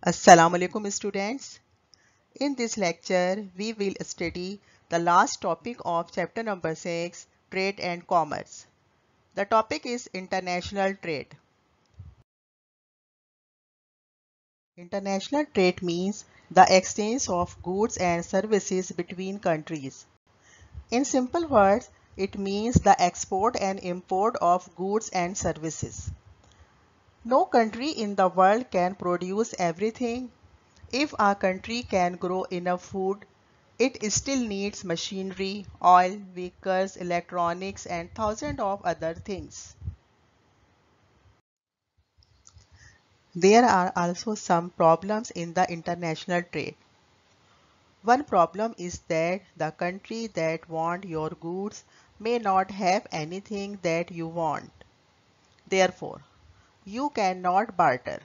Assalamu alaikum students. In this lecture, we will study the last topic of chapter number 6, Trade and Commerce. The topic is international trade. International trade means the exchange of goods and services between countries. In simple words, it means the export and import of goods and services. No country in the world can produce everything. If a country can grow enough food, it still needs machinery, oil, vehicles, electronics, and thousands of other things. There are also some problems in the international trade. One problem is that the country that wants your goods may not have anything that you want. Therefore, you cannot barter,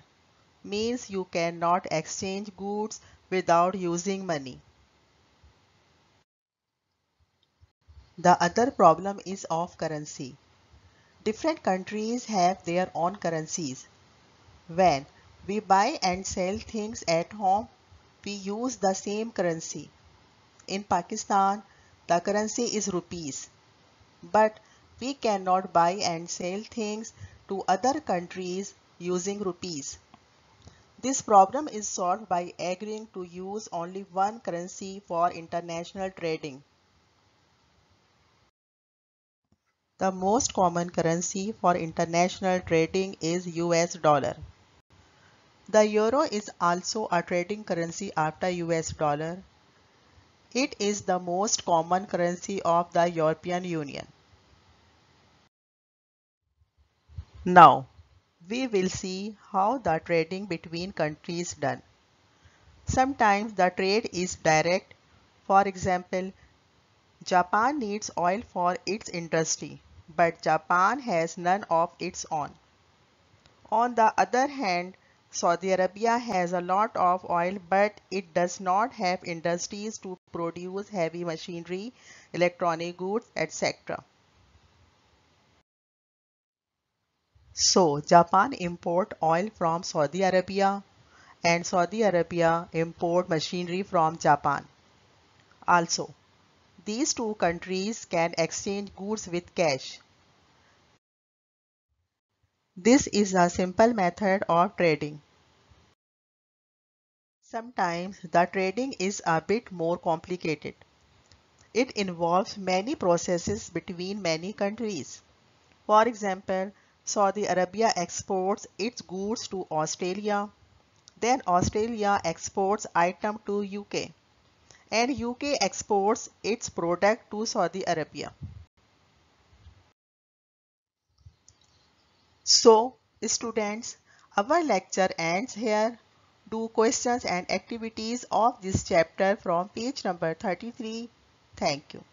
means you cannot exchange goods without using money. The other problem is of currency. Different countries have their own currencies. When we buy and sell things at home, we use the same currency. In Pakistan, the currency is rupees, but we cannot buy and sell things to other countries using rupees. This problem is solved by agreeing to use only one currency for international trading. The most common currency for international trading is US dollar. The euro is also a trading currency after US dollar. It is the most common currency of the European Union. Now, we will see how the trading between countries is done. Sometimes the trade is direct. For example, Japan needs oil for its industry, but Japan has none of its own. On the other hand, Saudi Arabia has a lot of oil, but it does not have industries to produce heavy machinery, electronic goods, etc. So, Japan import oil from Saudi Arabia and Saudi Arabia import machinery from Japan. Also, these two countries can exchange goods with cash. This is a simple method of trading. Sometimes the trading is a bit more complicated. It involves many processes between many countries. For example, Saudi Arabia exports its goods to Australia, then Australia exports items to UK, and UK exports its product to Saudi Arabia. So, students, our lecture ends here. Do questions and activities of this chapter from page number 33. Thank you.